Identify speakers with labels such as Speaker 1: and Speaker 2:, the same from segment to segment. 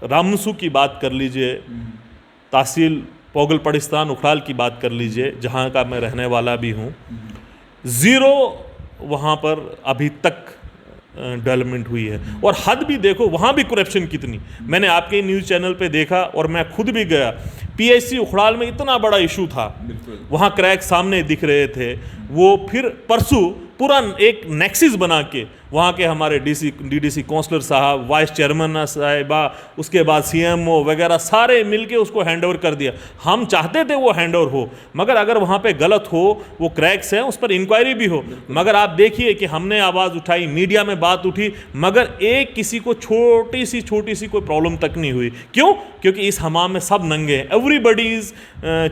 Speaker 1: रामसू की बात कर लीजिए, तहसील पोगल पड़िस्तान उखड़ाल की बात कर लीजिए, जहाँ का मैं रहने वाला भी हूँ, ज़ीरो वहाँ पर अभी तक डेवलपमेंट हुई है। और हद भी देखो, वहाँ भी करप्शन कितनी, मैंने आपके न्यूज़ चैनल पे देखा और मैं खुद भी गया। पीएचसी उखड़ाल में इतना बड़ा इशू था, वहाँ क्रैक सामने दिख रहे थे। वो फिर परसों पूरा एक नेक्सिस बना के वहाँ के हमारे डीडीसी काउंसलर साहब, वाइस चेयरमैन साहिबा, उसके बाद सीएमओ वगैरह सारे मिलके उसको हैंडओवर कर दिया। हम चाहते थे वो हैंडओवर हो, मगर अगर वहाँ पे गलत हो, वो क्रैक्स हैं, उस पर इंक्वायरी भी हो। मगर आप देखिए कि हमने आवाज़ उठाई, मीडिया में बात उठी, मगर एक किसी को छोटी सी कोई प्रॉब्लम तक नहीं हुई। क्यों? क्योंकि इस हमाम में सब नंगे हैं। Everybody is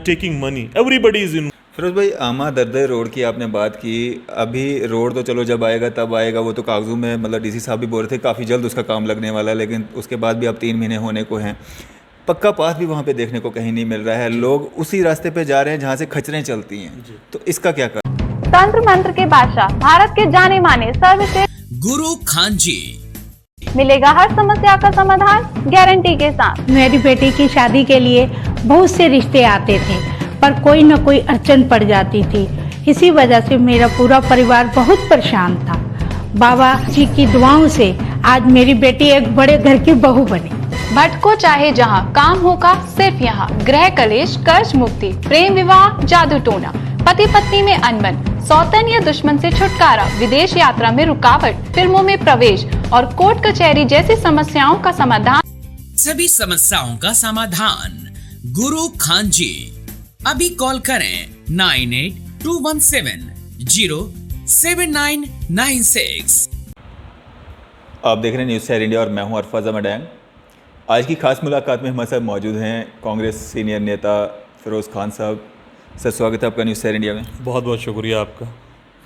Speaker 1: taking money, everybody is in.
Speaker 2: Firoz भाई, आमा दर्द रोड की आपने बात की। अभी रोड तो चलो जब आएगा तब आएगा, वो तो कागजों में, मतलब डीसी साहब भी बोल रहे थे काफ़ी जल्द उसका काम लगने वाला है, लेकिन उसके बाद भी अब 3 महीने होने को हैं। पक्का पास भी वहाँ पे देखने को कहीं नहीं मिल रहा है। लोग उसी रास्ते पे जा रहे हैं जहाँ से खचरें चलती हैं, तो इसका क्या कर?
Speaker 3: तंत्र मंत्र के बादशाह, भारत के जाने माने सर्वश्रेष्ठ
Speaker 4: गुरु खान जी,
Speaker 3: मिलेगा हर समस्या का समाधान गारंटी के साथ।
Speaker 5: मेरी बेटी की शादी के लिए बहुत से रिश्ते आते थे, पर कोई न कोई अड़चन पड़ जाती थी। इसी वजह से मेरा पूरा परिवार बहुत परेशान था। बाबा जी की दुआओं से आज मेरी बेटी एक बड़े घर की बहू बनी।
Speaker 3: भटको चाहे जहां, काम होगा सिर्फ यहाँ। गृह कलेश, कर्ज मुक्ति, प्रेम विवाह, जादू टोना, पति पत्नी में अनबन, सौतन या दुश्मन से छुटकारा, विदेश यात्रा में रुकावट, फिल्मों में प्रवेश और कोर्ट कचहरी जैसी समस्याओं का समाधान।
Speaker 4: सभी समस्याओं का समाधान गुरु खान जी। अभी कॉल करें 9821707996।
Speaker 2: आप देख रहे हैं न्यूज़ शहर इंडिया और मैं हूं अरफाज अमडैंग। आज की खास मुलाकात में हमारे साथ मौजूद हैं कांग्रेस सीनियर नेता फिरोज़ खान साहब। सर, स्वागत है आपका न्यूज़ शहर इंडिया में।
Speaker 1: बहुत बहुत शुक्रिया आपका।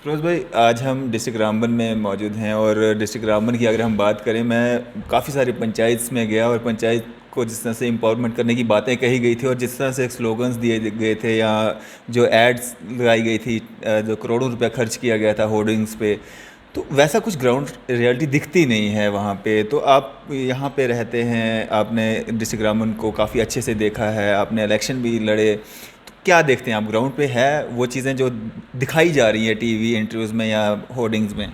Speaker 2: फिरोज़ भाई, आज हम डिस्ट्रिक्ट रामबन में मौजूद हैं और डिस्ट्रिक्ट रामबन की अगर हम बात करें, मैं काफ़ी सारी पंचायत में गया और पंचायत को जिस तरह से एम्पावरमेंट करने की बातें कही गई थी और जिस तरह से स्लोगन्स दिए गए थे या जो एड्स लगाई गई थी, जो करोड़ों रुपया खर्च किया गया था होर्डिंग्स पे, तो वैसा कुछ ग्राउंड रियलिटी दिखती नहीं है वहाँ पे। तो आप यहाँ पे रहते हैं, आपने डिस्ट्रिक्ट रामबन को काफ़ी अच्छे से देखा है, आपने इलेक्शन भी लड़े, तो क्या देखते हैं आप ग्राउंड पे? है वो चीज़ें जो दिखाई जा रही हैं टीवी इंटरव्यूज़ में या होर्डिंग्स में?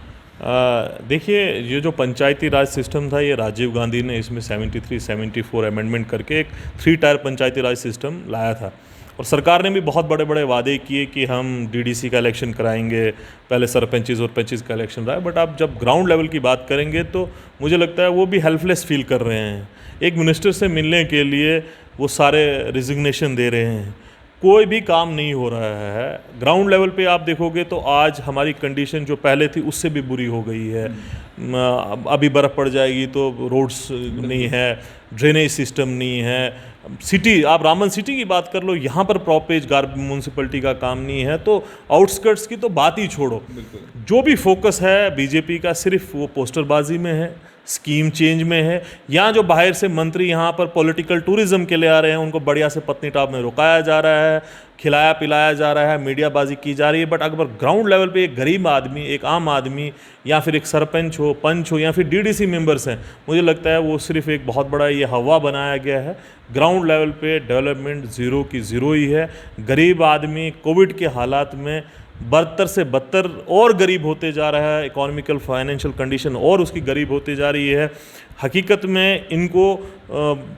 Speaker 1: देखिए, ये जो पंचायती राज सिस्टम था, ये राजीव गांधी ने इसमें 73-74 अमेंडमेंट करके एक 3 टायर पंचायती राज सिस्टम लाया था। और सरकार ने भी बहुत बड़े बड़े वादे किए कि हम डीडीसी का इलेक्शन कराएंगे, पहले सरपंचेस और पंचेस का इलेक्शन रहा है। बट आप जब ग्राउंड लेवल की बात करेंगे तो मुझे लगता है वो भी हेल्पलेस फील कर रहे हैं। एक मिनिस्टर से मिलने के लिए वो सारे रिजिग्नेशन दे रहे हैं, कोई भी काम नहीं हो रहा है। ग्राउंड लेवल पे आप देखोगे तो आज हमारी कंडीशन जो पहले थी उससे भी बुरी हो गई है। अभी बर्फ़ पड़ जाएगी तो रोड्स नहीं है, ड्रेनेज सिस्टम नहीं है। सिटी, आप रामबन सिटी की बात कर लो, यहाँ पर प्रॉपेज म्यूनसिपलिटी का काम नहीं है, तो आउटस्कर्ट्स की तो बात ही छोड़ो। जो भी फोकस है बीजेपी का सिर्फ वो पोस्टरबाजी में है, स्कीम चेंज में है। यहाँ जो बाहर से मंत्री यहाँ पर पॉलिटिकल टूरिज्म के लिए आ रहे हैं, उनको बढ़िया से पत्नीटॉप में रुकाया जा रहा है, खिलाया पिलाया जा रहा है, मीडियाबाजी की जा रही है। बट अगर ग्राउंड लेवल पे एक गरीब आदमी, एक आम आदमी या फिर एक सरपंच हो, पंच हो या फिर डीडीसी मेंबर्स हैं, मुझे लगता है वो सिर्फ एक बहुत बड़ा ये हवा बनाया गया है। ग्राउंड लेवल पे डेवलपमेंट ज़ीरो की ज़ीरो ही है। गरीब आदमी कोविड के हालात में बदतर से बदतर और गरीब होते जा रहा है। इकोनॉमिकल फाइनेंशियल कंडीशन और उसकी गरीब होती जा रही है। हकीकत में इनको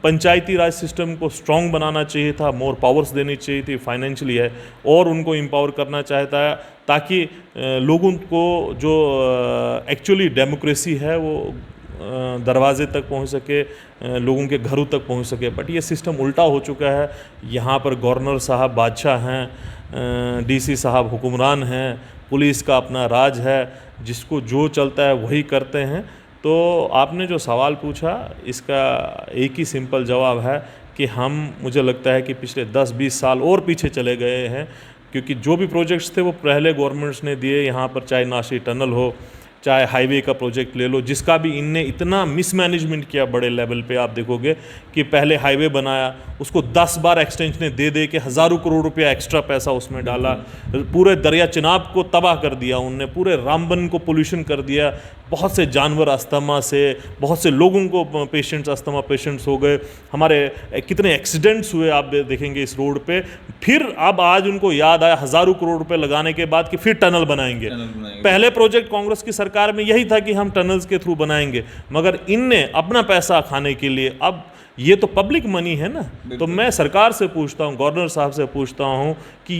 Speaker 1: पंचायती राज सिस्टम को स्ट्रॉन्ग बनाना चाहिए था, मोर पावर्स देनी चाहिए थी फाइनेंशियली है, और उनको एम्पावर करना चाहता है ताकि लोगों को जो एक्चुअली डेमोक्रेसी है वो दरवाजे तक पहुंच सके, लोगों के घरों तक पहुंच सके। बट ये सिस्टम उल्टा हो चुका है। यहाँ पर गवर्नर साहब बादशाह हैं, डीसी साहब हुक्मरान हैं, पुलिस का अपना राज है, जिसको जो चलता है वही करते हैं। तो आपने जो सवाल पूछा, इसका एक ही सिंपल जवाब है कि मुझे लगता है कि पिछले 10-20 साल और पीछे चले गए हैं, क्योंकि जो भी प्रोजेक्ट्स थे वो पहले गवर्नमेंट्स ने दिए। यहाँ पर चाहे नासिर टनल हो, चाहे हाईवे का प्रोजेक्ट ले लो, जिसका भी इनने इतना मिसमैनेजमेंट किया बड़े लेवल पे। आप देखोगे कि पहले हाईवे बनाया, उसको 10 बार एक्सटेंशन दे के हज़ारों करोड़ रुपया एक्स्ट्रा पैसा उसमें डाला, पूरे दरिया चिनाब को तबाह कर दिया उनने, पूरे रामबन को पोल्यूशन कर दिया। बहुत से जानवर अस्थमा से, बहुत से लोगों को पेशेंट्स अस्थमा पेशेंट्स हो गए, हमारे कितने एक्सीडेंट्स हुए आप देखेंगे इस रोड पे। फिर अब आज उनको याद आया हज़ारों करोड़ रुपए लगाने के बाद कि फिर टनल बनाएंगे। पहले प्रोजेक्ट कांग्रेस की सरकार में यही था कि हम टनल्स के थ्रू बनाएंगे, मगर इनने अपना पैसा खाने के लिए, अब ये तो पब्लिक मनी है ना, तो मैं सरकार से पूछता हूँ, गवर्नर साहब से पूछता हूँ कि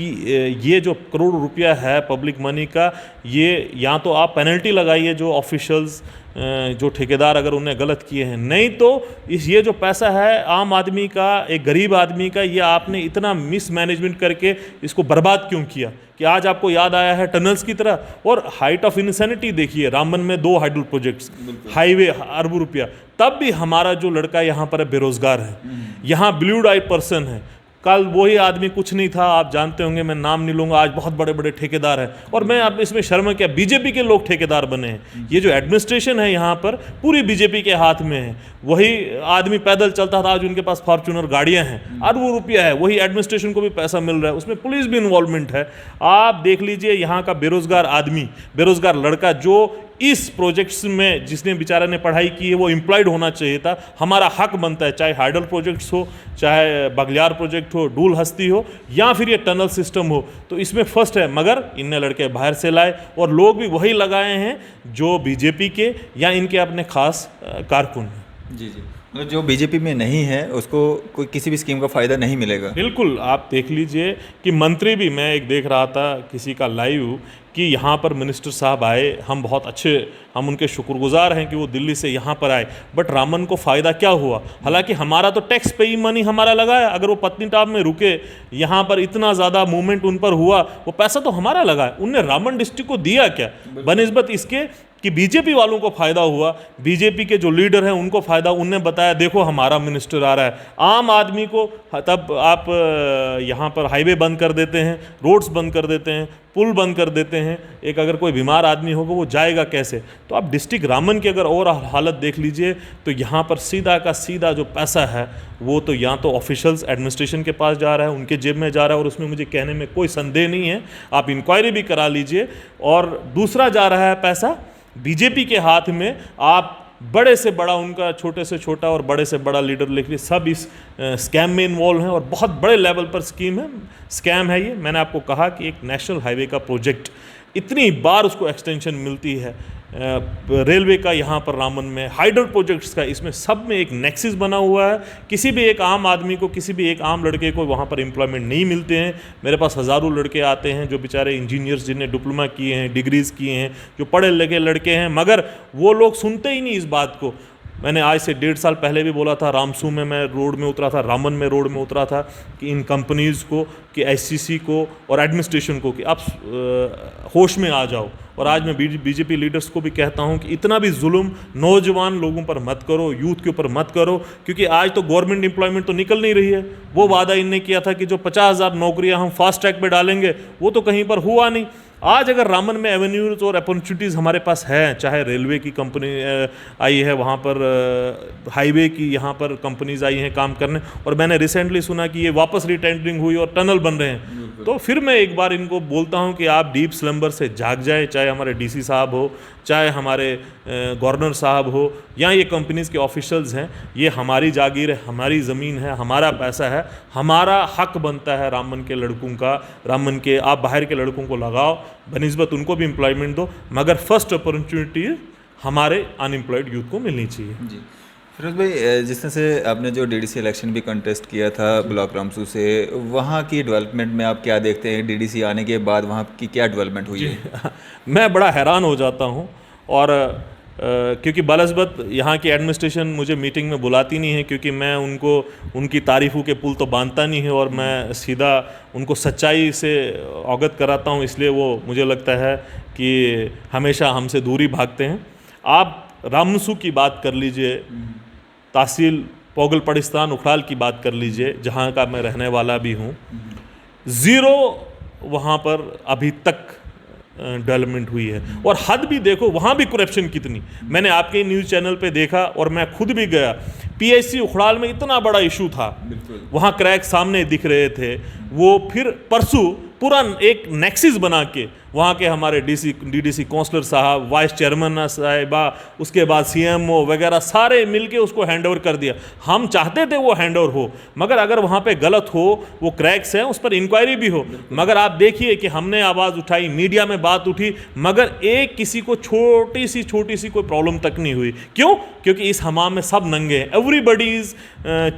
Speaker 1: ये जो करोड़ रुपया है पब्लिक मनी का, ये या तो आप पेनल्टी लगाइए जो ऑफिशियल्स जो ठेकेदार अगर उन्हें गलत किए हैं, नहीं तो ये जो पैसा है आम आदमी का, एक गरीब आदमी का, ये आपने इतना मिसमैनेजमेंट करके इसको बर्बाद क्यों किया कि आज आपको याद आया है टनल्स की तरह। और हाइट ऑफ इंसैनिटी देखिए, रामबन में 2 हाइडल प्रोजेक्ट्स, हाईवे अरबों रुपया, तब भी हमारा जो लड़का यहाँ पर बेरोजगार है, यहाँ ब्लू आई पर्सन है। कल वही आदमी कुछ नहीं था, आप जानते होंगे, मैं नाम नहीं लूँगा, आज बहुत बड़े बड़े ठेकेदार हैं। और मैं अब इसमें शर्म क्या, बीजेपी के लोग ठेकेदार बने हैं। ये जो एडमिनिस्ट्रेशन है यहाँ पर पूरी बीजेपी के हाथ में है। वही आदमी पैदल चलता था, आज उनके पास फॉर्च्यूनर गाड़ियाँ हैं, अरबों रुपया है, वही एडमिनिस्ट्रेशन को भी पैसा मिल रहा है, उसमें पुलिस भी इन्वॉल्वमेंट है। आप देख लीजिए यहाँ का बेरोजगार आदमी, बेरोजगार लड़का जो इस प्रोजेक्ट्स में जिसने बेचारा ने पढ़ाई की है वो एम्प्लॉयड होना चाहिए था। हमारा हक बनता है, चाहे हाइडल प्रोजेक्ट्स हो, चाहे बगलियार प्रोजेक्ट हो, डूल हस्ती हो, या फिर ये टनल सिस्टम हो, तो इसमें फर्स्ट है। मगर इनने लड़के बाहर से लाए और लोग भी वही लगाए हैं जो बीजेपी के या इनके अपने खास कारकुन हैं।
Speaker 2: जी जी, मतलब जो बीजेपी में नहीं है उसको कोई किसी भी स्कीम का फ़ायदा नहीं मिलेगा।
Speaker 1: बिल्कुल, आप देख लीजिए कि मंत्री भी, मैं एक देख रहा था किसी का लाइव कि यहाँ पर मिनिस्टर साहब आए, हम बहुत अच्छे, हम उनके शुक्रगुजार हैं कि वो दिल्ली से यहाँ पर आए, बट रामन को फ़ायदा क्या हुआ? हालांकि हमारा तो टैक्स पे ही मनी हमारा लगा है। अगर वो पत्नीटॉप में रुके, यहाँ पर इतना ज़्यादा मूवमेंट उन पर हुआ, वो पैसा तो हमारा लगा है। उनने रामन डिस्ट्रिक्ट को दिया क्या बनिस्बत इसके कि बीजेपी वालों को फ़ायदा हुआ, बीजेपी के जो लीडर हैं उनको फ़ायदा। उनने बताया देखो हमारा मिनिस्टर आ रहा है, आम आदमी को, तब आप यहाँ पर हाईवे बंद कर देते हैं, रोड्स बंद कर देते हैं, पुल बंद कर देते हैं, एक अगर कोई बीमार आदमी होगा वो जाएगा कैसे? तो आप डिस्ट्रिक्ट रामन की अगर और हालत देख लीजिए तो यहाँ पर सीधा का सीधा जो पैसा है वो तो या तो ऑफिशियल्स एडमिनिस्ट्रेशन के पास जा रहा है, उनके जेब में जा रहा है, और उसमें मुझे कहने में कोई संदेह नहीं है, आप इंक्वायरी भी करा लीजिए। और दूसरा जा रहा है पैसा बीजेपी के हाथ में। आप बड़े से बड़ा उनका, छोटे से छोटा और बड़े से बड़ा लीडर लिख लीजिए, सब इस स्कैम में इन्वॉल्व हैं और बहुत बड़े लेवल पर स्कैम है ये। मैंने आपको कहा कि एक नेशनल हाईवे का प्रोजेक्ट, इतनी बार उसको एक्सटेंशन मिलती है, रेलवे का यहाँ पर रामन में, हाइडल प्रोजेक्ट्स का, इसमें सब में एक नेक्सिस बना हुआ है। किसी भी एक आम आदमी को, किसी भी एक आम लड़के को वहाँ पर एम्प्लॉयमेंट नहीं मिलते हैं। मेरे पास हज़ारों लड़के आते हैं जो बेचारे इंजीनियर्स, जिन्हें डिप्लोमा किए हैं, डिग्रीज़ किए हैं, जो पढ़े लिखे लड़के हैं, मगर वो लोग सुनते ही नहीं इस बात को। मैंने आज से 1.5 साल पहले भी बोला था, रामसू में मैं रोड में उतरा था, रामन में रोड में उतरा था कि इन कंपनीज़ को, कि एससीसी को और एडमिनिस्ट्रेशन को कि आप होश में आ जाओ। और आज मैं बीजेपी लीडर्स को भी कहता हूं कि इतना भी जुल्म नौजवान लोगों पर मत करो, यूथ के ऊपर मत करो, क्योंकि आज तो गवर्नमेंट एम्प्लॉयमेंट तो निकल नहीं रही है। वो वादा इनने किया था कि जो 50,000 नौकरियां हम फास्ट ट्रैक पे डालेंगे, वो तो कहीं पर हुआ नहीं। आज अगर रामन में एवेन्यूज़ और अपॉर्चुनिटीज़ हमारे पास हैं, चाहे रेलवे की कंपनी आई है, वहाँ पर हाईवे की यहाँ पर कंपनीज आई हैं काम करने, और मैंने रिसेंटली सुना कि ये वापस रिटेंडरिंग हुई और टनल बन रहे हैं। तो फिर मैं एक बार इनको बोलता हूँ कि आप डीप स्लम्बर से जाग जाए, चाहे हमारे डीसी साहब हो, चाहे हमारे गवर्नर साहब हो, या ये कंपनीज़ के ऑफिशियल्स हैं। ये हमारी जागीर है, हमारी ज़मीन है, हमारा पैसा है, हमारा हक बनता है रामन के लड़कों का, रामन के आप बाहर के लड़कों को लगाओ, बनिस्बत उनको भी एम्प्लॉयमेंट दो, मगर फर्स्ट अपॉर्चुनिटी हमारे अनएम्प्लॉयड यूथ को मिलनी चाहिए।
Speaker 2: जी फिरोज भाई, जिस तरह से आपने जो डीडीसी इलेक्शन भी कंटेस्ट किया था ब्लॉक रामसू से, वहाँ की डेवलपमेंट में आप क्या देखते हैं? डीडीसी आने के बाद वहाँ की क्या डेवलपमेंट हुई है?
Speaker 1: मैं बड़ा हैरान हो जाता हूँ, और क्योंकि बलसबत यहाँ की एडमिनिस्ट्रेशन मुझे मीटिंग में बुलाती नहीं है, क्योंकि मैं उनको उनकी तारीफ़ों के पुल तो बांधता नहीं है, और मैं सीधा उनको सच्चाई से अवगत कराता हूँ, इसलिए वो मुझे लगता है कि हमेशा हमसे दूरी भागते हैं। आप रामसू की बात कर लीजिए, तहसील पोगल पड़िस्तान उखड़ाल की बात कर लीजिए, जहाँ का मैं रहने वाला भी हूँ, ज़ीरो वहाँ पर अभी तक डेवलपमेंट हुई है। और हद भी देखो, वहाँ भी करप्शन कितनी, मैंने आपके न्यूज़ चैनल पे देखा, और मैं खुद भी गया। पीएचसी उखड़ाल में इतना बड़ा इशू था, वहाँ क्रैक सामने दिख रहे थे। वो फिर परसों पूरा एक नेक्सिस बना के वहाँ के हमारे डीडीसी काउंसलर साहब, वाइस चेयरमैन साहिबा, उसके बाद सीएमओ वगैरह सारे मिलके उसको हैंडओवर कर दिया। हम चाहते थे वो हैंडओवर हो, मगर अगर वहाँ पे गलत हो, वो क्रैक्स हैं, उस पर इंक्वायरी भी हो। मगर आप देखिए कि हमने आवाज़ उठाई, मीडिया में बात उठी, मगर एक किसी को छोटी सी कोई प्रॉब्लम तक नहीं हुई। क्यों? क्योंकि इस हमाम में सब नंगे हैं। Everybody is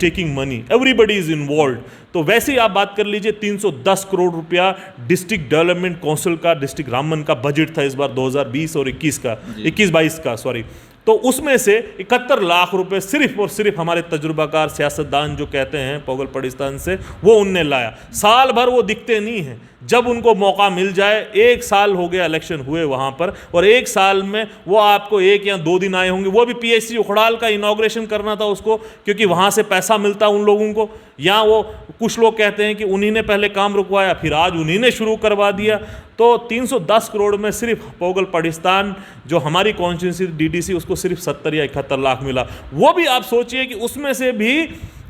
Speaker 1: taking money, everybody is involve. तो वैसे ही आप बात कर लीजिए, 310 करोड़ रुपया डिस्ट्रिक्ट डेवलपमेंट काउंसिल का, डिस्ट्रिक्ट रामबन का बजट था इस बार 2020 और 21-22 का, सॉरी। तो उसमें से 71 लाख रुपए सिर्फ और सिर्फ हमारे तजुर्बाकार सियासतदान जो कहते हैं पोगल पड़िस्तान से, वो उनने लाया। साल भर वो दिखते नहीं हैं, जब उनको मौका मिल जाए, 1 साल हो गया इलेक्शन हुए वहाँ पर, और 1 साल में वो आपको 1 या 2 दिन आए होंगे। वो भी पीएचसी उखड़ाल का इनॉग्रेशन करना था उसको, क्योंकि वहाँ से पैसा मिलता उन लोगों को। या वो कुछ लोग कहते हैं कि उन्हीं ने पहले काम रुकवाया, फिर आज उन्हीं ने शुरू करवा दिया। तो 310 करोड़ में सिर्फ पोगल पड़िस्तान जो हमारी कॉन्स्टिट्यूंसी डीडीसी, उसको सिर्फ 70 या 71 लाख मिला। वो भी आप सोचिए कि उसमें से भी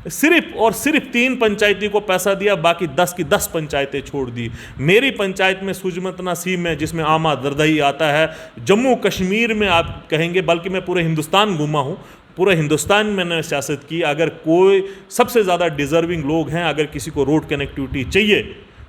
Speaker 1: सिर्फ और सिर्फ 3 पंचायती को पैसा दिया, बाकी 10 की 10 पंचायतें छोड़ दी। मेरी पंचायत में सुजमत नसीम है, जिसमें आमा दरदही आता है। जम्मू कश्मीर में आप कहेंगे, बल्कि मैं पूरे हिंदुस्तान घूमा हूँ, पूरे हिंदुस्तान में मैंने सियासत की। अगर कोई सबसे ज़्यादा डिज़र्विंग लोग हैं, अगर किसी को रोड कनेक्टिविटी चाहिए,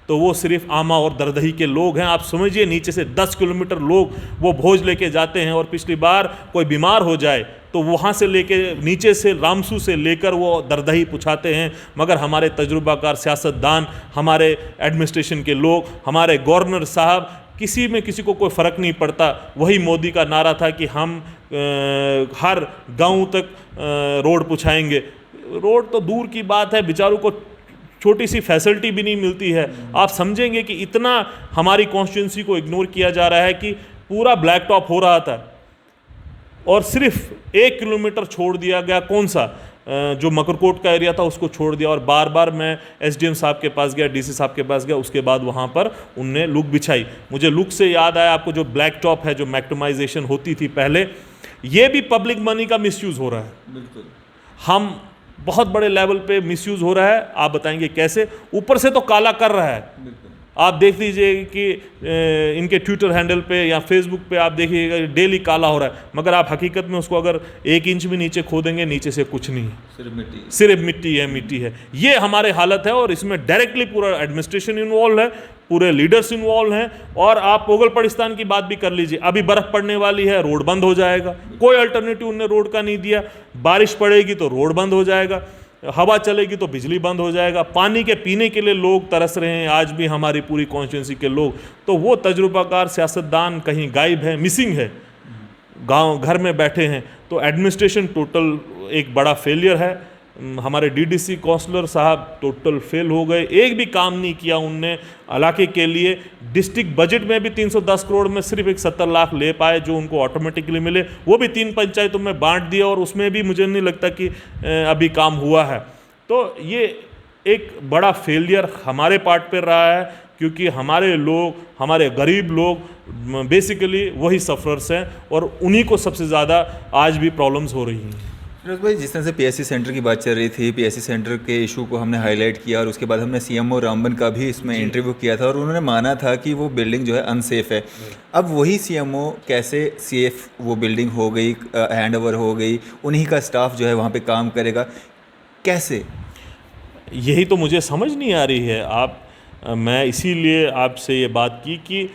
Speaker 1: तो वो सिर्फ आमा और दरदही के लोग हैं। आप समझिए, नीचे से 10 किलोमीटर लोग वो भोज लेके जाते हैं, और पिछली बार कोई बीमार हो जाए तो वहाँ से लेके, नीचे से रामसू से लेकर वो दरदही पहुँचाते हैं। मगर हमारे तजुर्बाकार सियासतदान, हमारे एडमिनिस्ट्रेशन के लोग, हमारे गवर्नर साहब, किसी में किसी को कोई फ़र्क नहीं पड़ता। वही मोदी का नारा था कि हम हर गांव तक रोड पहुँचाएंगे। रोड तो दूर की बात है, बेचारों को छोटी सी फैसिलिटी भी नहीं मिलती है। आप समझेंगे कि इतना हमारी कॉन्स्टिट्यूंसी को इग्नोर किया जा रहा है कि पूरा ब्लैक टॉप हो रहा था और सिर्फ 1 किलोमीटर छोड़ दिया गया। कौन सा? जो मकरकोट का एरिया था उसको छोड़ दिया। और बार बार मैं एसडीएम साहब के पास गया, डीसी साहब के पास गया, उसके बाद वहाँ पर उनने लुक बिछाई। मुझे लुक से याद आया, आपको जो ब्लैक टॉप है, जो मैक्टमाइजेशन होती थी पहले, ये भी पब्लिक मनी का मिसयूज़ हो रहा है।
Speaker 2: बिल्कुल,
Speaker 1: हम बहुत बड़े लेवल पे मिसयूज़ हो रहा है। आप बताएंगे कैसे? ऊपर से तो काला कर रहा है। आप देख लीजिए कि इनके ट्विटर हैंडल पे या फेसबुक पे आप देखिएगा डेली काला हो रहा है, मगर आप हकीकत में उसको अगर 1 इंच भी नीचे खोदेंगे, नीचे से कुछ नहीं, सिर्फ मिट्टी है। ये हमारे हालत है, और इसमें डायरेक्टली पूरा एडमिनिस्ट्रेशन इन्वॉल्व है, पूरे लीडर्स इन्वॉल्व हैं। और आप पोगल पड़िस्तान की बात भी कर लीजिए, अभी बर्फ़ पड़ने वाली है, रोड बंद हो जाएगा। कोई अल्टरनेटिव उन्होंने रोड का नहीं दिया। बारिश पड़ेगी तो रोड बंद हो जाएगा, हवा चलेगी तो बिजली बंद हो जाएगा। पानी के पीने के लिए लोग तरस रहे हैं आज भी, हमारी पूरी कॉन्स्टिट्यूंसी के लोग। तो वो तजुर्बाकार सियासतदान कहीं गायब है, मिसिंग है, गांव घर में बैठे हैं। तो एडमिनिस्ट्रेशन टोटल एक बड़ा फेलियर है। हमारे डीडीसी काउंसलर साहब टोटल फेल हो गए, एक भी काम नहीं किया उनने इलाके के लिए। डिस्ट्रिक्ट बजट में भी 310 करोड़ में सिर्फ एक 70 लाख ले पाए, जो उनको ऑटोमेटिकली मिले, वो भी 3 पंचायतों में बांट दिया, और उसमें भी मुझे नहीं लगता कि अभी काम हुआ है। तो ये एक बड़ा फेलियर हमारे पार्ट पर रहा है, क्योंकि हमारे लोग, हमारे गरीब लोग बेसिकली वही सफ़रर्स हैं, और उन्हीं को सबसे ज़्यादा आज भी प्रॉब्लम्स हो रही हैं।
Speaker 2: फिरोज भाई, जिस तरह से पीएससी सेंटर की बात चल रही थी, पीएससी सेंटर के इशू को हमने हाईलाइट किया, और उसके बाद हमने सीएमओ रामबन का भी इसमें इंटरव्यू किया था, और उन्होंने माना था कि वो बिल्डिंग जो है अनसेफ है। अब वही सीएमओ कैसे सेफ वो बिल्डिंग हो गई, हैंड ओवर हो गई, उन्हीं का स्टाफ जो है वहाँ पे काम करेगा, कैसे?
Speaker 1: यही तो मुझे समझ नहीं आ रही है। मैं इसीलिए आपसे ये बात की कि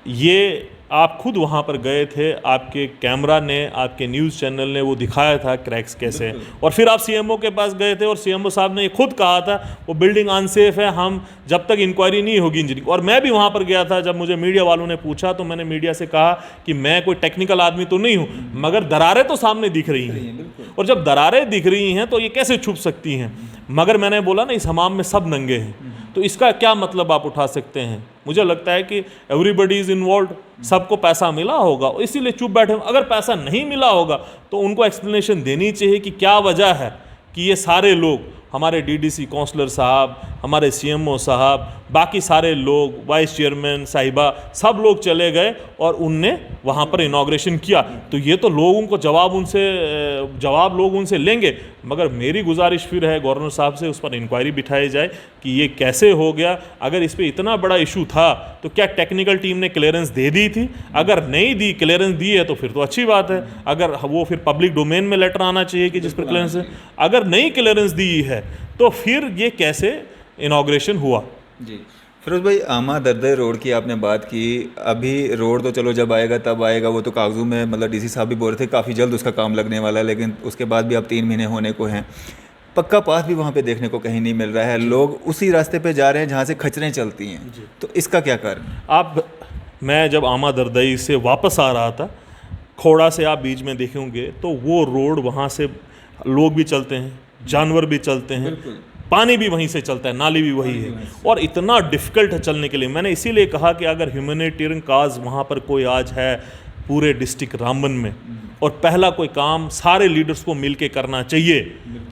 Speaker 1: ये आप खुद वहाँ पर गए थे, आपके कैमरा ने, आपके न्यूज़ चैनल ने वो दिखाया था क्रैक्स कैसे हैं, और फिर आप सीएमओ के पास गए थे, और सीएमओ साहब ने ये खुद कहा था वो बिल्डिंग अनसेफ है, हम जब तक इंक्वायरी नहीं होगी इंजीनियरिंग। और मैं भी वहाँ पर गया था। जब मुझे मीडिया वालों ने पूछा तो मैंने मीडिया से कहा कि मैं कोई टेक्निकल आदमी तो नहीं हूँ, मगर दरारें तो सामने दिख रही हैं, और जब दरारें दिख रही हैं तो ये कैसे छुप सकती हैं? मगर मैंने बोला ना, इस हमाम में सब नंगे हैं, तो इसका क्या मतलब आप उठा सकते हैं? मुझे लगता है कि एवरीबडी इज़ इन्वॉल्व, सबको पैसा मिला होगा, इसीलिए चुप बैठे। अगर पैसा नहीं मिला होगा तो उनको एक्सप्लेनेशन देनी चाहिए कि क्या वजह है कि ये सारे लोग हमारे डीडीसी काउंसलर साहब, हमारे सीएमओ साहब, बाकी सारे लोग, वाइस चेयरमैन साहिबा, सब लोग चले गए और उनने वहाँ पर इनॉग्रेशन किया। तो ये तो लोगों को जवाब लोग उनसे लेंगे, मगर मेरी गुजारिश फिर है गवर्नर साहब से उस पर इंक्वायरी बिठाई जाए कि ये कैसे हो गया। अगर इस पर इतना बड़ा इशू था तो क्या टेक्निकल टीम ने क्लियरेंस दे दी थी? अगर नहीं दी, क्लियरेंस दी है तो फिर तो अच्छी बात है। अगर वो फिर पब्लिक डोमेन में लेटर आना चाहिए कि जिस पर क्लियरेंस है। अगर नहीं क्लियरेंस दी है तो फिर ये कैसे इनॉग्रेशन हुआ?
Speaker 2: जी फिरोज भाई, आमा दरदे रोड की आपने बात की। अभी रोड तो चलो जब आएगा तब आएगा, वो तो कागजों में, मतलब डीसी साहब भी बोल रहे थे काफ़ी जल्द उसका काम लगने वाला है, लेकिन उसके बाद भी अब 3 महीने होने को हैं। पक्का पास भी वहाँ पे देखने को कहीं नहीं मिल रहा है। लोग उसी रास्ते पे जा रहे हैं जहाँ से खचरें चलती हैं। तो इसका क्या कारण?
Speaker 1: मैं जब आमा दरदई से वापस आ रहा था, खोड़ा से आप बीच में देखेंगे तो वो रोड, वहाँ से लोग भी चलते हैं, जानवर भी चलते हैं, पानी भी वहीं से चलता है, नाली भी वही है, और इतना डिफ़िकल्ट है चलने के लिए। मैंने इसीलिए कहा कि अगर ह्यूमैनिटेरियन काज वहाँ पर कोई आज है पूरे डिस्ट्रिक्ट रामबन में, और पहला कोई काम सारे लीडर्स को मिल के करना चाहिए,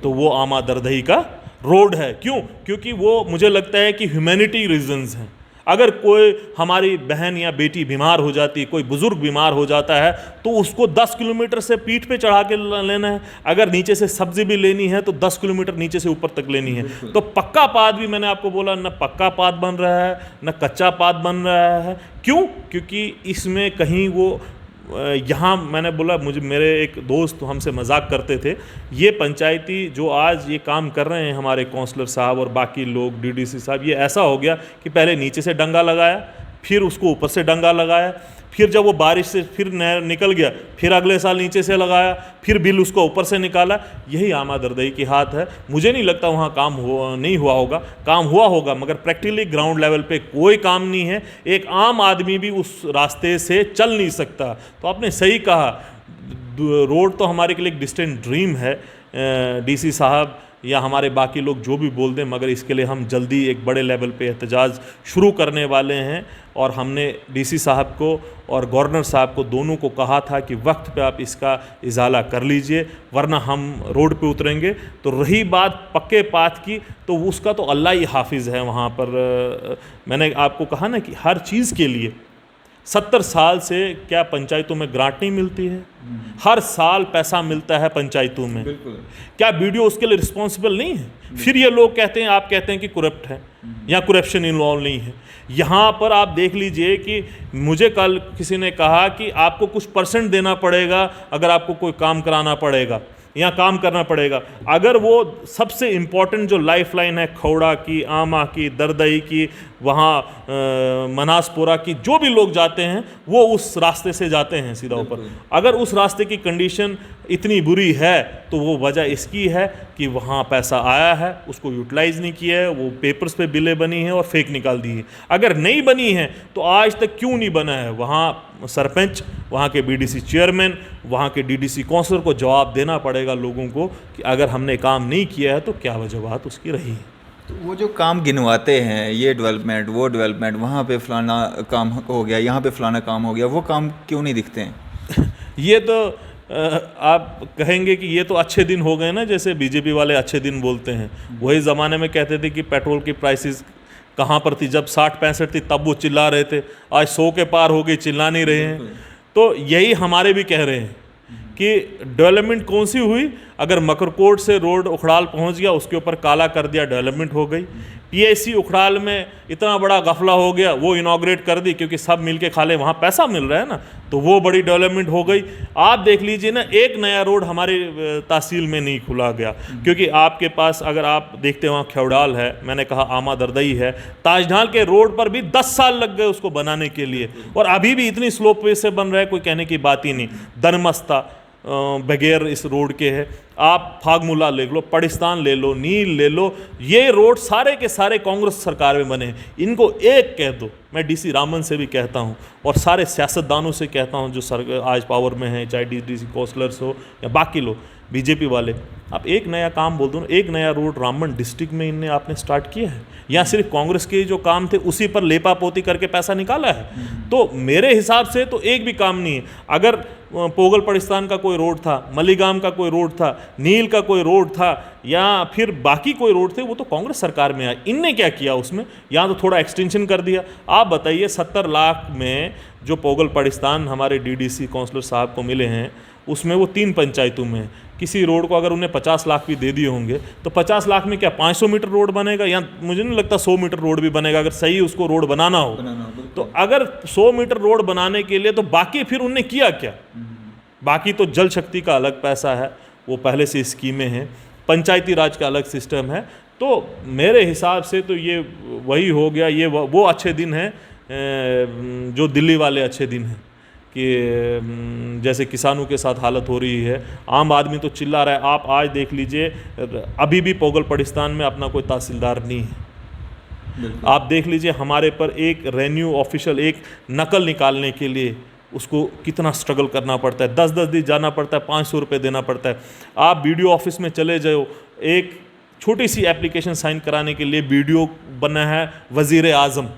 Speaker 1: तो वो आमा दरदई का रोड है। क्यों? क्योंकि वो मुझे लगता है कि ह्यूमैनिटी रीजंस हैं। अगर कोई हमारी बहन या बेटी बीमार हो जाती है, कोई बुज़ुर्ग बीमार हो जाता है, तो उसको 10 किलोमीटर से पीठ पे चढ़ा के लेना है। अगर नीचे से सब्जी भी लेनी है तो 10 किलोमीटर नीचे से ऊपर तक लेनी है। तो पक्का पात भी, मैंने आपको बोला, न पक्का पात बन रहा है न कच्चा पात बन रहा है। क्यों? क्योंकि इसमें कहीं वो यहाँ मैंने बोला, मुझे मेरे एक दोस्त हमसे मजाक करते थे, ये पंचायती जो आज ये काम कर रहे हैं हमारे काउंसलर साहब और बाकी लोग, डीडीसी साहब, ये ऐसा हो गया कि पहले नीचे से डंगा लगाया, फिर उसको ऊपर से डंगा लगाया, फिर जब वो बारिश से फिर निकल गया, फिर अगले साल नीचे से लगाया, फिर बिल उसको ऊपर से निकाला। यही आमा दरदई की हाथ है। मुझे नहीं लगता वहाँ काम नहीं हुआ होगा, काम हुआ होगा, मगर प्रैक्टिकली ग्राउंड लेवल पे कोई काम नहीं है। एक आम आदमी भी उस रास्ते से चल नहीं सकता। तो आपने सही कहा, रोड तो हमारे के लिए एक डिस्टेंट ड्रीम है। डीसी साहब या हमारे बाकी लोग जो भी बोल दें, मगर इसके लिए हम जल्दी एक बड़े लेवल पे एहतजाज शुरू करने वाले हैं। और हमने डीसी साहब को और गवर्नर साहब को दोनों को कहा था कि वक्त पे आप इसका इजाला कर लीजिए, वरना हम रोड पे उतरेंगे। तो रही बात पक्के पात की, तो उसका तो अल्लाह ही हाफिज़ है वहाँ पर। मैंने आपको कहा ना कि हर चीज़ के लिए 70 साल से क्या पंचायतों में ग्रांट नहीं मिलती है? हर साल पैसा मिलता है पंचायतों में। क्या बीडीओ उसके लिए रिस्पॉन्सिबल नहीं है? फिर ये लोग कहते हैं, आप कहते हैं कि करप्ट है या करप्शन इन्वॉल्व नहीं है। यहाँ पर आप देख लीजिए कि मुझे कल किसी ने कहा कि आपको कुछ % देना पड़ेगा अगर आपको कोई काम कराना पड़ेगा या काम करना पड़ेगा। अगर वो सबसे इम्पॉर्टेंट जो लाइफ लाइन है खौड़ा की, आमा की, दरदई की, वहाँ मनासपुरा की, जो भी लोग जाते हैं वो उस रास्ते से जाते हैं सीधा ऊपर। अगर उस रास्ते की कंडीशन इतनी बुरी है तो वो वजह इसकी है कि वहाँ पैसा आया है, उसको यूटिलाइज़ नहीं किया है, वो पेपर्स पे बिलें बनी हैं और फेक निकाल दी है। अगर नहीं बनी है तो आज तक क्यों नहीं बना है? वहाँ सरपंच, वहाँ के बीडीसी चेयरमैन, वहाँ के डीडीसी काउंसलर को जवाब देना पड़ेगा लोगों को कि अगर हमने काम नहीं किया है तो क्या वजूहात उसकी रही है।
Speaker 2: तो वो जो काम गिनवाते हैं, ये डेवलपमेंट, वो डेवलपमेंट, वहाँ पे फलाना काम हो गया, यहाँ पे फलाना काम हो गया, वो काम क्यों नहीं दिखते हैं?
Speaker 1: ये तो आप कहेंगे कि ये तो अच्छे दिन हो गए ना, जैसे बीजेपी वाले अच्छे दिन बोलते हैं। वही ज़माने में कहते थे कि पेट्रोल की प्राइसेस कहाँ पर थी, जब 60-65 थी तब वो चिल्ला रहे थे, आज 100 के पार हो गई, चिल्ला नहीं रहे हैं। तो यही हमारे भी कह रहे हैं कि डेवलपमेंट कौन सी हुई? अगर मकरकोट से रोड उखड़ाल पहुंच गया, उसके ऊपर काला कर दिया, डेवलपमेंट हो गई। पीएससी उखड़ाल में इतना बड़ा गफला हो गया, वो इनॉग्रेट कर दी क्योंकि सब मिलके खा ले, वहाँ पैसा मिल रहा है ना, तो वो बड़ी डेवलपमेंट हो गई। आप देख लीजिए ना, एक नया रोड हमारे तहसील में नहीं खुला गया, क्योंकि आपके पास अगर आप देखते हैं वहाँ खेवड़ाल है, मैंने कहा आमा दरदई है, ताजढाल के रोड पर भी 10 साल लग गए उसको बनाने के लिए, और अभी भी इतनी स्लो पेस से बन रहा है, कोई कहने की बात ही नहीं। दरमस्ता बगैर इस रोड के है। आप फागमुला ले लो, पड़िस्तान ले लो, नील ले लो, ये रोड सारे के सारे कांग्रेस सरकार में बने हैं। इनको एक कह दो, मैं डीसी रामन से भी कहता हूँ और सारे सियासतदानों से कहता हूँ जो आज पावर में हैं, चाहे डीसी काउंसलर्स हो या बाकी लोग बीजेपी वाले, आप एक नया काम बोल दो ना, एक नया रोड रामबन डिस्ट्रिक्ट में इनने आपने स्टार्ट किया है, या सिर्फ कांग्रेस के जो काम थे उसी पर लेपा पोती करके पैसा निकाला है? तो मेरे हिसाब से तो एक भी काम नहीं है। अगर पोगल पड़िस्तान का कोई रोड था, मलीगाम का कोई रोड था, नील का कोई रोड था, या फिर बाकी कोई रोड थे, वो तो कांग्रेस सरकार में आए। इनने क्या किया उसमें? यहाँ तो थोड़ा एक्सटेंशन कर दिया। आप बताइए 70 लाख में जो पोगल पड़िस्तान हमारे डीडीसी काउंसलर साहब को मिले हैं, उसमें वो 3 पंचायतों में है। किसी रोड को अगर उन्हें 50 लाख भी दे दिए होंगे तो 50 लाख में क्या 500 मीटर रोड बनेगा? या मुझे नहीं लगता 100 मीटर रोड भी बनेगा, अगर सही उसको रोड बनाना हो। तो अगर 100 मीटर रोड बनाने के लिए तो बाकी फिर उनने किया क्या? बाकी तो जल शक्ति का अलग पैसा है, वो पहले से स्कीमें हैं, पंचायती राज का अलग सिस्टम है। तो मेरे हिसाब से तो ये वही हो गया, ये वो अच्छे दिन हैं जो दिल्ली वाले अच्छे दिन हैं कि जैसे किसानों के साथ हालत हो रही है, आम आदमी तो चिल्ला रहा है। आप आज देख लीजिए, अभी भी पोगल पड़िस्तान में अपना कोई तहसीलदार नहीं है। आप देख लीजिए, हमारे पर एक रेवेन्यू ऑफिशियल एक नकल निकालने के लिए उसको कितना स्ट्रगल करना पड़ता है, 10-10 दिन जाना पड़ता है, 500 रुपये देना पड़ता है। आप बीडीओ ऑफिस में चले जाओ, एक छोटी सी एप्लीकेशन साइन कराने के लिए बीडीओ बना है वज़ीर आज़म।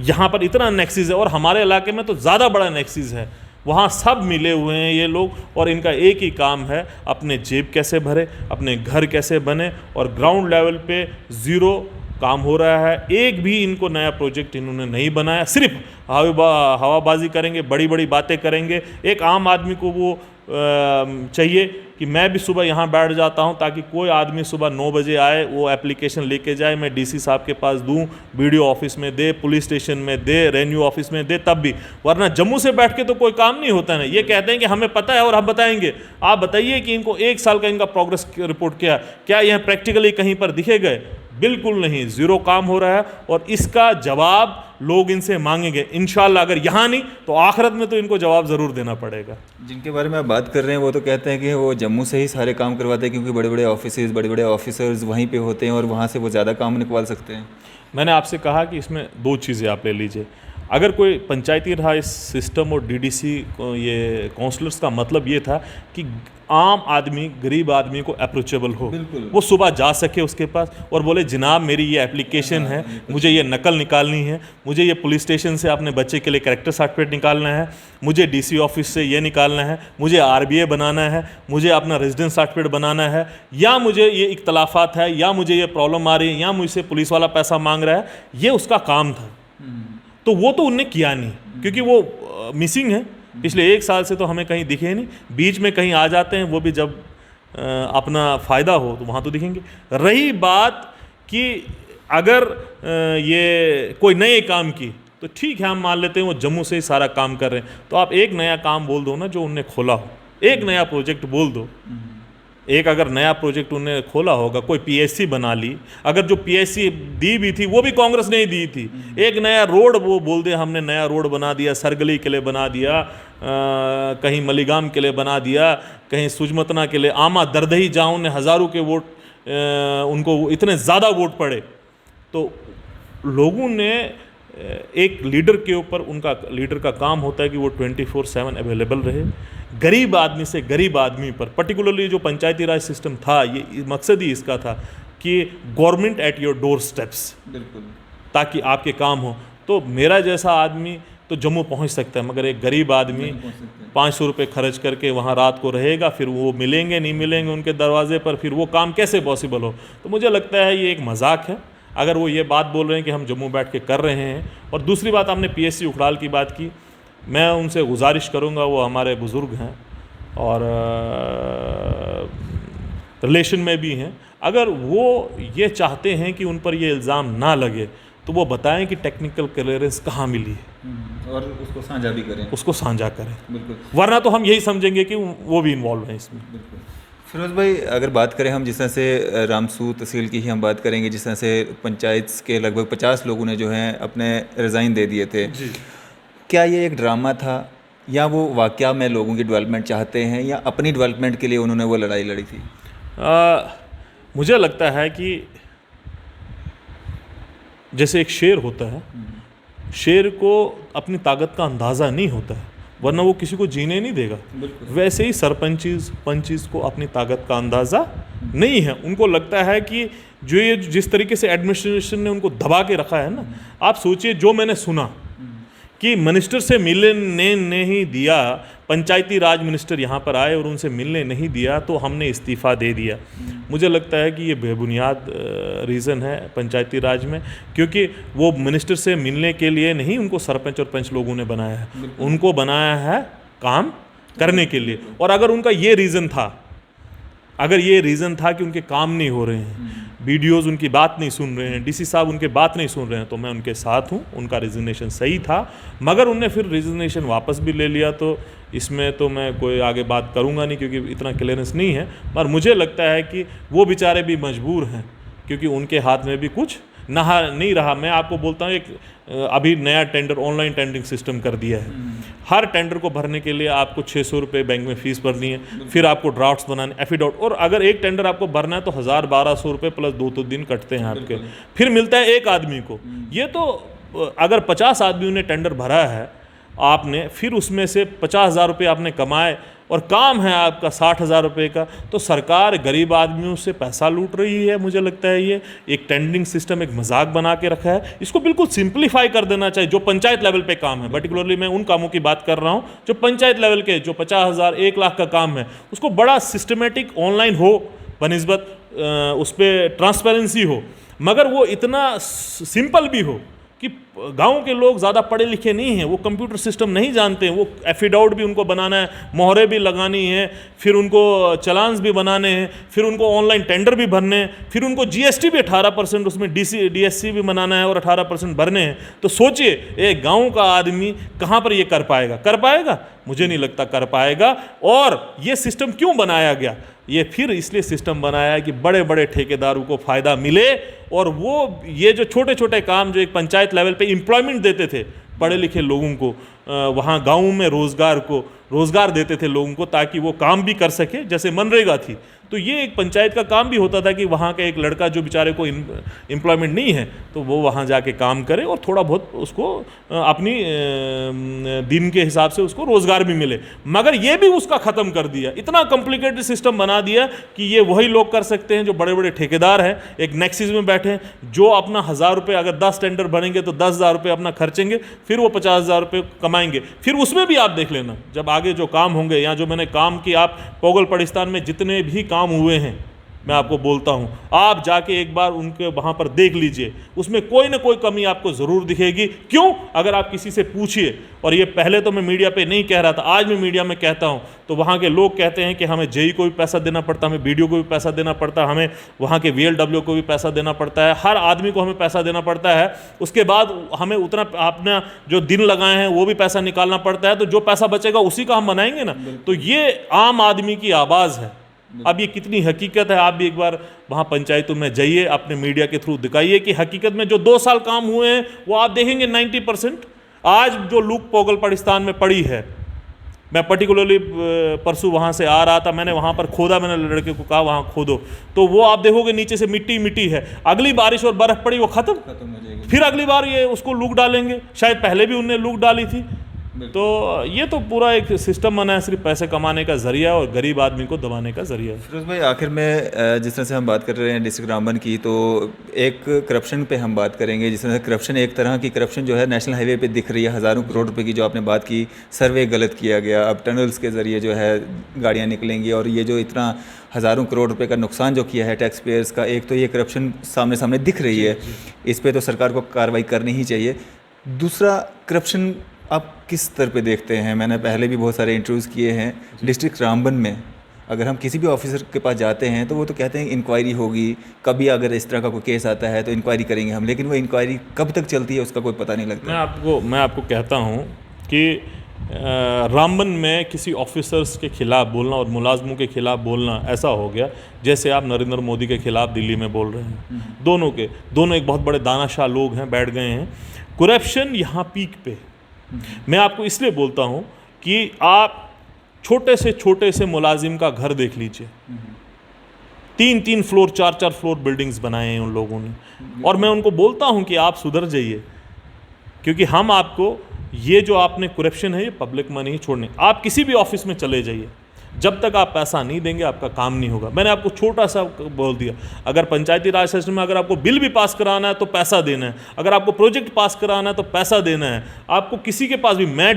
Speaker 1: यहाँ पर इतना नेक्सिस है, और हमारे इलाके में तो ज़्यादा बड़ा नेक्सिस है। वहाँ सब मिले हुए हैं ये लोग, और इनका एक ही काम है, अपने जेब कैसे भरे, अपने घर कैसे बने, और ग्राउंड लेवल पे ज़ीरो काम हो रहा है। एक भी इनको नया प्रोजेक्ट इन्होंने नहीं बनाया, सिर्फ हवाबाजी करेंगे, बड़ी बड़ी बातें करेंगे। एक आम आदमी को वो चाहिए कि मैं भी सुबह यहाँ बैठ जाता हूँ ताकि कोई आदमी सुबह 9 बजे आए, वो एप्लीकेशन लेके जाए, मैं डीसी साहब के पास दूँ, बीडीओ ऑफिस में दे, पुलिस स्टेशन में दे, रेवेन्यू ऑफिस में दे, तब भी। वरना जम्मू से बैठ के तो कोई काम नहीं होता है। ये कहते हैं कि हमें पता है और हम बताएंगे। आप बताइए कि इनको 1 साल का इनका प्रोग्रेस रिपोर्ट क्या यह प्रैक्टिकली कहीं पर दिखे गए? बिल्कुल नहीं, ज़ीरो काम हो रहा है, और इसका जवाब लोग इनसे मांगेंगे इंशाल्लाह। अगर यहाँ नहीं तो आखिरत में तो इनको जवाब ज़रूर देना पड़ेगा।
Speaker 2: जिनके बारे में आप बात कर रहे हैं वो तो कहते हैं कि वो जम्मू से ही सारे काम करवाते हैं, क्योंकि बड़े बड़े ऑफिसेज, बड़े बड़े ऑफिसर्स वहीं पे होते हैं और वहाँ से वो ज़्यादा काम निकलवा सकते हैं।
Speaker 1: मैंने आपसे कहा कि इसमें 2 चीज़ें आप ले लीजिए। अगर कोई पंचायती राज सिस्टम और डीडीसी ये काउंसलर्स का मतलब ये था कि आम आदमी, गरीब आदमी को अप्रोचेबल हो, वो सुबह जा सके उसके पास और बोले जनाब मेरी ये एप्लीकेशन है, मुझे ये नकल निकालनी है, मुझे ये पुलिस स्टेशन से अपने बच्चे के लिए कैरेक्टर सर्टिफिकेट निकालना है, मुझे डीसी ऑफिस से ये निकालना है, मुझे आरबीए बनाना है, मुझे अपना रेजिडेंस सर्टिफिकेट बनाना है, या मुझे ये इख्तलाफात है, या मुझे ये प्रॉब्लम आ रही है, या मुझसे पुलिस वाला पैसा मांग रहा है, ये उसका काम था। तो वो तो उनने किया नहीं, क्योंकि वो मिसिंग है। पिछले 1 साल से तो हमें कहीं दिखे नहीं, बीच में कहीं आ जाते हैं, वो भी जब अपना फ़ायदा हो तो वहाँ तो दिखेंगे। रही बात कि अगर ये कोई नए काम की, तो ठीक है, हम मान लेते हैं वो जम्मू से ही सारा काम कर रहे हैं, तो आप एक नया काम बोल दो ना जो उनने खोला हो, एक नया प्रोजेक्ट बोल दो। एक अगर नया प्रोजेक्ट उन्होंने खोला होगा, कोई पीएससी बना ली, अगर जो पीएससी दी भी थी वो भी कांग्रेस ने ही दी थी। एक नया रोड वो बोल दे हमने नया रोड बना दिया, सरगली के लिए बना दिया, कहीं मलीगाम के लिए बना दिया, कहीं सुजमतना के लिए, आमा दरदही जहाँ उन्हें हज़ारों के वोट, उनको इतने ज़्यादा वोट पड़े, तो लोगों ने एक लीडर के ऊपर, उनका लीडर का काम होता है कि वो 24/7 अवेलेबल रहे। गरीब आदमी से गरीब आदमी पर, पर्टिकुलरली जो पंचायती राज सिस्टम था, ये मकसद ही इसका था कि government at your door steps, बिल्कुल, ताकि आपके काम हो। तो मेरा जैसा आदमी तो जम्मू पहुंच सकता है, मगर एक गरीब आदमी 500 रुपये खर्च करके वहाँ रात को रहेगा, फिर वो मिलेंगे नहीं मिलेंगे उनके दरवाजे पर, फिर वो काम कैसे पॉसिबल हो? तो मुझे लगता है ये एक मजाक है अगर वो ये बात बोल रहे हैं कि हम जम्मू बैठ के कर रहे हैं। और दूसरी बात, आपने पीएससी उखड़ाल की बात की, मैं उनसे गुजारिश करूंगा, वो हमारे बुज़ुर्ग हैं और रिलेशन में भी हैं, अगर वो ये चाहते हैं कि उन पर ये इल्ज़ाम ना लगे तो वो बताएं कि टेक्निकल क्लियरेंस कहाँ मिली है
Speaker 2: और उसको साझा भी करें,
Speaker 1: उसको साझा करें,
Speaker 2: बिल्कुल,
Speaker 1: वरना तो हम यही समझेंगे कि वो भी इन्वॉल्व हैं इसमें।
Speaker 2: बिल्कुल। फिरोज़ भाई, अगर बात करें हम जिस तरह से रामसू तहसील की ही हम बात करेंगे, जिस तरह से पंचायत के लगभग 50 लोगों ने जो हैं अपने रिज़ाइन दे दिए थे, क्या ये एक ड्रामा था या वो वाकया में लोगों की डेवलपमेंट चाहते हैं या अपनी डेवलपमेंट के लिए उन्होंने वो लड़ाई लड़ी थी?
Speaker 1: मुझे लगता है कि जैसे एक शेर होता है, शेर को अपनी ताकत का अंदाज़ा नहीं होता है, वरना वो किसी को जीने नहीं देगा। वैसे ही पंचीज़ को अपनी ताकत का अंदाज़ा नहीं है। उनको लगता है कि जो ये जिस तरीके से एडमिनिस्ट्रेशन ने उनको दबा के रखा है ना, आप सोचिए, जो मैंने सुना कि मिनिस्टर से मिलने नहीं दिया, पंचायती राज मिनिस्टर यहाँ पर आए और उनसे मिलने नहीं दिया तो हमने इस्तीफ़ा दे दिया। मुझे लगता है कि ये बेबुनियाद रीज़न है पंचायती राज में, क्योंकि वो मिनिस्टर से मिलने के लिए नहीं उनको सरपंच और पंच लोगों ने बनाया है, उनको बनाया है काम करने के लिए। और अगर उनका ये रीज़न था, अगर ये रीज़न था कि उनके काम नहीं हो रहे हैं, वीडियोज़ उनकी बात नहीं सुन रहे हैं, डीसी साहब उनके बात नहीं सुन रहे हैं, तो मैं उनके साथ हूँ, उनका रिजिग्नेशन सही था। मगर उनने फिर रिजिग्नेशन वापस भी ले लिया, तो इसमें तो मैं कोई आगे बात करूँगा नहीं क्योंकि इतना क्लियरेंस नहीं है। पर मुझे लगता है कि वो बेचारे भी मजबूर हैं क्योंकि उनके हाथ में भी कुछ नहीं रहा। मैं आपको बोलता हूँ, एक अभी नया टेंडर ऑनलाइन टेंडरिंग सिस्टम कर दिया है। हर टेंडर को भरने के लिए आपको 600 रुपये बैंक में फ़ीस भरनी है, फिर आपको ड्राफ्ट्स बनाने, एफिडेविट, और अगर एक टेंडर आपको भरना है तो 1000-1200 रुपये प्लस 2 दिन कटते हैं आपके, फिर मिलता है एक आदमी को। ये तो अगर 50 आदमियों ने टेंडर भरा है आपने, फिर उसमें से 50,000 रुपये आपने कमाए और काम है आपका 60,000 रुपये का, तो सरकार गरीब आदमियों से पैसा लूट रही है। मुझे लगता है ये एक टेंडरिंग सिस्टम एक मजाक बना के रखा है, इसको बिल्कुल सिंप्लीफाई कर देना चाहिए। जो पंचायत लेवल पे काम है, पर्टिकुलरली मैं उन कामों की बात कर रहा हूँ जो पंचायत लेवल के, जो 50,000 1 लाख का काम है, उसको बड़ा सिस्टमेटिक ऑनलाइन हो, बनिस्बत उस पर ट्रांसपेरेंसी हो, मगर वो इतना सिंपल भी हो कि गांव के लोग ज़्यादा पढ़े लिखे नहीं हैं, वो कंप्यूटर सिस्टम नहीं जानते हैं, वो एफिडेविट भी उनको बनाना है, मोहरे भी लगानी है, फिर उनको चलान्स भी बनाने हैं, फिर उनको ऑनलाइन टेंडर भी भरने हैं, फिर उनको जीएसटी भी 18% उसमें डीएससी भी बनाना है और 18% भरने हैं। तो सोचिए एक गाँव का आदमी कहाँ पर ये कर पाएगा? मुझे नहीं लगता कर पाएगा। और ये सिस्टम क्यों बनाया गया? ये फिर इसलिए सिस्टम बनाया है कि बड़े बड़े ठेकेदारों को फ़ायदा मिले, और वो ये जो छोटे छोटे काम जो एक पंचायत लेवल पे एम्प्लॉयमेंट देते थे पढ़े लिखे लोगों को, वहाँ गाँव में रोज़गार देते थे लोगों को ताकि वो काम भी कर सके, जैसे मनरेगा थी। तो ये एक पंचायत का काम भी होता था कि वहाँ का एक लड़का जो बेचारे को एम्प्लॉयमेंट नहीं है तो वो वहाँ जाके काम करे और थोड़ा बहुत उसको अपनी दिन के हिसाब से उसको रोज़गार भी मिले। मगर ये भी उसका ख़त्म कर दिया, इतना कॉम्प्लिकेटेड सिस्टम बना दिया कि ये वही लोग कर सकते हैं जो बड़े बड़े ठेकेदार हैं, एक नेक्सिस में बैठे हैं, जो अपना 1000 रुपये, अगर 10 टेंडर भरेंगे तो 10,000 रुपये अपना खर्चेंगे, फिर वो 50,000 रुपये कमाएंगे। फिर उसमें भी आप देख लेना जब आगे जो काम होंगे, या जो मैंने काम की, आप पोगल पड़िस्तान में जितने भी काम हुए हैं मैं आपको बोलता हूं, आप जाके एक बार उनके वहां पर देख लीजिए, उसमें कोई ना कोई कमी आपको ज़रूर दिखेगी। क्यों? अगर आप किसी से पूछिए, और ये पहले तो मैं मीडिया पे नहीं कह रहा था, आज मैं मीडिया में कहता हूं, तो वहाँ के लोग कहते हैं कि हमें जेई को भी पैसा देना पड़ता, हमें बीडीओ को भी पैसा देना पड़ता, हमें वहाँ के वीएलडब्ल्यू को भी पैसा देना पड़ता है, हर आदमी को हमें पैसा देना पड़ता है। उसके बाद हमें उतना अपना जो दिन लगाए हैं वो भी पैसा निकालना पड़ता है, तो जो पैसा बचेगा उसी का हम बनाएंगे ना। तो ये आम आदमी की आवाज़ है। अब ये कितनी हकीकत है, आप भी एक बार वहाँ पंचायतों में जाइए, अपने मीडिया के थ्रू दिखाइए कि हकीकत में जो 2 साल काम हुए हैं वो आप देखेंगे 90%। आज जो लूक पोगल पड़िस्तान में पड़ी है, मैं पर्टिकुलरली परसों वहाँ से आ रहा था, मैंने वहाँ पर खोदा, मैंने लड़के को कहा वहाँ खोदो, तो वो आप देखोगे नीचे से मिट्टी है। अगली बारिश और बर्फ़ पड़ी वो ख़त्म हो जाएगी, फिर अगली बार ये उसको लूक डालेंगे, शायद पहले भी उनने लूक डाली थी। तो ये तो पूरा एक सिस्टम बना है, सिर्फ पैसे कमाने का जरिया और गरीब आदमी को दबाने का जरिया है।
Speaker 2: फिरोज भाई, आखिर में जिस तरह से हम बात कर रहे हैं डिस्ट्रिक्ट रामबन की, तो एक करप्शन पे हम बात करेंगे। जिस तरह से करप्शन, एक तरह की करप्शन जो है नेशनल हाईवे पे दिख रही है, हज़ारों करोड़ रुपए की जो आपने बात की, सर्वे गलत किया गया, अब टनल्स के ज़रिए जो है गाड़ियाँ निकलेंगी, और ये जो इतना हज़ारों करोड़ रुपए का नुकसान जो किया है टैक्स पेयर्स का, एक तो ये करप्शन सामने दिख रही है, इस पर तो सरकार को कार्रवाई करनी ही चाहिए। दूसरा, करप्शन आप किस स्तर पे देखते हैं? मैंने पहले भी बहुत सारे इंटरव्यूज़ किए हैं डिस्ट्रिक्ट रामबन में, अगर हम किसी भी ऑफिसर के पास जाते हैं तो वो तो कहते हैं इंक्वायरी होगी, कभी अगर इस तरह का कोई केस आता है तो इंक्वायरी करेंगे हम, लेकिन वो इंक्वायरी कब तक चलती है उसका कोई पता नहीं लगता।
Speaker 1: मैं आपको कहता हूँ कि रामबन में किसी ऑफिसर्स के खिलाफ बोलना और मुलाजमों के खिलाफ बोलना ऐसा हो गया जैसे आप नरेंद्र मोदी के खिलाफ दिल्ली में बोल रहे हैं। दोनों एक बहुत बड़े दानाशाह लोग हैं, बैठ गए हैं। करप्शन यहाँ पीक पे। मैं आपको इसलिए बोलता हूँ कि आप छोटे से मुलाजिम का घर देख लीजिए, 3-3 फ्लोर 4-4 फ्लोर बिल्डिंग्स बनाए हैं उन लोगों ने, और मैं उनको बोलता हूँ कि आप सुधर जाइए, क्योंकि हम आपको ये जो आपने करप्शन है ये पब्लिक मनी ही छोड़ने। आप किसी भी ऑफिस में चले जाइए, जब तक आप पैसा नहीं देंगे आपका काम नहीं होगा। मैंने आपको छोटा सा बोल दिया, अगर पंचायती राज सिस्टम में अगर आपको बिल भी पास कराना है तो पैसा देना है, अगर आपको प्रोजेक्ट पास कराना है तो पैसा देना है। आपको किसी के पास भी, मैं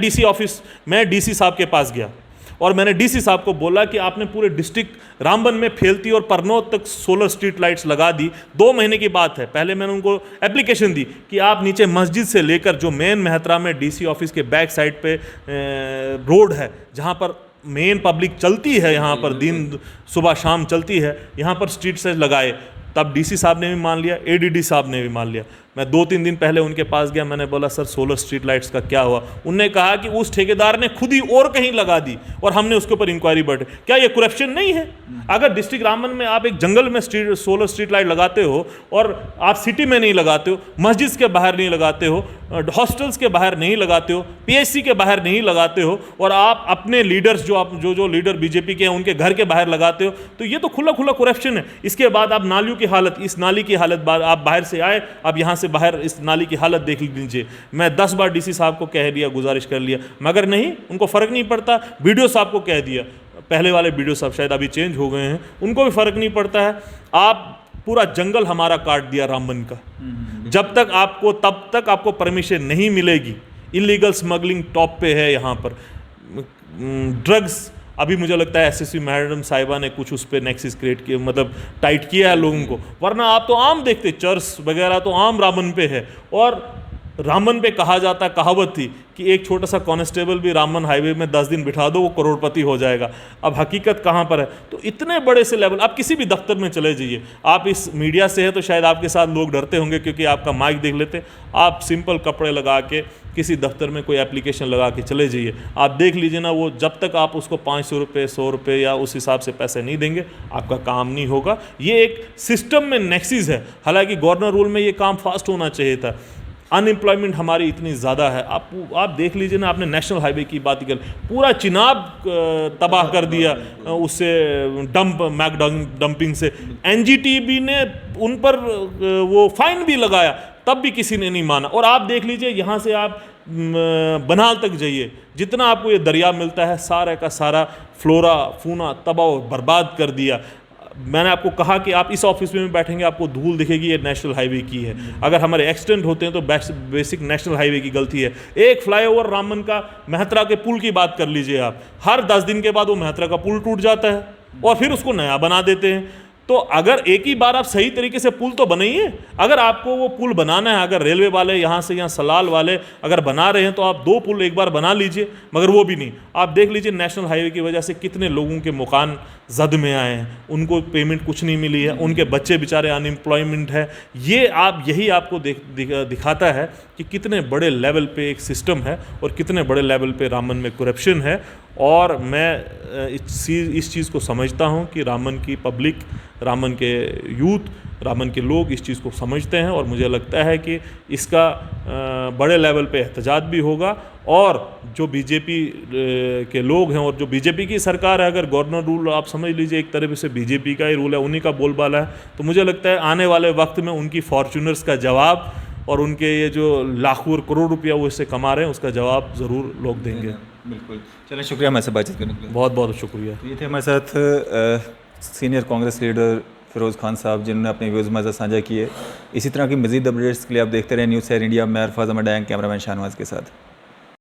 Speaker 1: डीसी साहब के पास गया, और मैंने डीसी साहब को बोला कि आपने पूरे डिस्ट्रिक्ट रामबन में फैलती और परनौत तक सोलर स्ट्रीट लाइट्स लगा दी। 2 महीने की बात है। पहले मैंने उनको एप्लीकेशन दी कि आप नीचे मस्जिद से लेकर जो मेन मेहतरा में डीसी ऑफिस के बैक साइड पे रोड है, जहाँ पर मेन पब्लिक चलती है, यहाँ पर दिन सुबह शाम चलती है, यहाँ पर स्ट्रीट से लगाए। तब डीसी साहब ने भी मान लिया, एडीडी साहब ने भी मान लिया। मैं 2-3 दिन पहले उनके पास गया, मैंने बोला सर सोलर स्ट्रीट लाइट्स का क्या हुआ? उनने कहा कि उस ठेकेदार ने खुद ही और कहीं लगा दी और हमने उसके ऊपर इंक्वायरी बढ़े। क्या ये करप्शन नहीं है? अगर डिस्ट्रिक्ट रामबन में आप एक जंगल में सोलर स्ट्रीट लाइट लगाते हो और आप सिटी में नहीं लगाते हो, मस्जिद के बाहर नहीं लगाते हो, हॉस्टल्स के बाहर नहीं लगाते हो, पीएचसी के बाहर नहीं लगाते हो, और आप अपने लीडर्स जो लीडर बीजेपी के हैं उनके घर के बाहर लगाते हो, तो ये तो खुला करप्शन है। इसके बाद आप नालियों की हालत, इस नाली की हालत, आप बाहर से आए, आप यहाँ से बाहर इस नाली की हालत देख लीजिए। मैं 10 बार डीसी साहब को कह दिया, गुजारिश कर लिया, मगर नहीं, उनको फ़र्क नहीं पड़ता। बीडीओ साहब को कह दिया, पहले वाले बीडीओ साहब शायद अभी चेंज हो गए हैं, उनको भी फ़र्क नहीं पड़ता है। आप पूरा जंगल हमारा काट दिया रामबन का। जब तक आपको, तब तक आपको परमिशन नहीं मिलेगी। इलीगल स्मगलिंग टॉप पे है यहाँ पर। ड्रग्स, अभी मुझे लगता है एसएसपी मैडम साहिबा ने कुछ उस पर नेक्सिस क्रिएट किया, मतलब टाइट किया है लोगों को, वरना आप तो आम देखते, चर्च वगैरह तो आम रामबन पे है। और रामबन पे कहा जाता, कहावत थी कि एक छोटा सा कांस्टेबल भी रामबन हाईवे में 10 दिन बिठा दो, वो करोड़पति हो जाएगा। अब हकीकत कहाँ पर है? तो इतने बड़े से लेवल, आप किसी भी दफ्तर में चले जाइए, आप इस मीडिया से है तो शायद आपके साथ लोग डरते होंगे क्योंकि आपका माइक देख लेते। आप सिंपल कपड़े लगा के किसी दफ्तर में कोई एप्लीकेशन लगा के चले जाइए, आप देख लीजिए ना, वो जब तक आप उसको 500 रुपये 100 रुपये या उस हिसाब से पैसे नहीं देंगे, आपका काम नहीं होगा। ये एक सिस्टम में नेक्सिस है। हालांकि गवर्नर रूल में ये काम फास्ट होना चाहिए था। अनएम्प्लॉयमेंट हमारी इतनी ज़्यादा है, आप देख लीजिए ना, आपने नेशनल हाईवे की बात कर, पूरा चिनाब तबाह कर दिया उससे, डंपिंग से। एनजीटीबी ने उन पर वो फाइन भी लगाया, तब भी किसी ने नहीं माना। और आप देख लीजिए, यहाँ से आप बनाल तक जाइए, जितना आपको ये दरिया मिलता है, सारा का सारा फ्लोरा फूना तबाह बर्बाद कर दिया। मैंने आपको कहा कि आप इस ऑफिस में बैठेंगे, आपको धूल दिखेगी, ये नेशनल हाईवे की है। अगर हमारे एक्सीडेंट होते हैं तो बेसिक नेशनल हाईवे की गलती है। एक फ्लाईओवर रामबन का, मेहतरा के पुल की बात कर लीजिए आप, हर 10 दिन के बाद वो मेहतरा का पुल टूट जाता है और फिर उसको नया बना देते हैं। तो अगर एक ही बार आप सही तरीके से पुल तो बनाइए। अगर आपको वो पुल बनाना है, अगर रेलवे वाले यहाँ से यहाँ सलाल वाले अगर बना रहे हैं, तो आप 2 पुल एक बार बना लीजिए, मगर वो भी नहीं। आप देख लीजिए, नेशनल हाईवे की वजह से कितने लोगों के मकान जद में आए हैं, उनको पेमेंट कुछ नहीं मिली है, उनके बच्चे बेचारे अनएम्प्लॉयमेंट है। यही आपको दिखाता है कि कितने बड़े लेवल पे एक सिस्टम है और कितने बड़े लेवल पे रामबन में करप्शन है। और मैं इस चीज़ को समझता हूँ कि रामबन की पब्लिक, रामबन के यूथ, रामबन के लोग इस चीज़ को समझते हैं, और मुझे लगता है कि इसका बड़े लेवल पे एहतजाज भी होगा। और जो बीजेपी के लोग हैं और जो बीजेपी की सरकार है, अगर गवर्नर रूल आप समझ लीजिए एक तरह से बीजेपी का ही रूल है, उन्हीं का बोलबाला है, तो मुझे लगता है आने वाले वक्त में उनकी फॉर्च्यूनर्स का जवाब और उनके ये जो लाखों और करोड़ रुपया वो इससे कमा रहे हैं, उसका जवाब ज़रूर लोग देंगे।
Speaker 2: बिल्कुल, चलिए, शुक्रिया हमारे साथ बातचीत करने के लिए।
Speaker 1: बहुत बहुत शुक्रिया।
Speaker 2: तो ये थे हमारे साथ सीनियर कांग्रेस लीडर फिरोज़ खान साहब, जिन्होंने अपने व्यूज़ हमारे साथ साझा किए। इसी तरह की मज़ीद अपडेट्स के लिए आप देखते रहें न्यूज़ 7 इंडिया। मैं अरफाज अहमद, कैमरामैन शाहनवाज के साथ।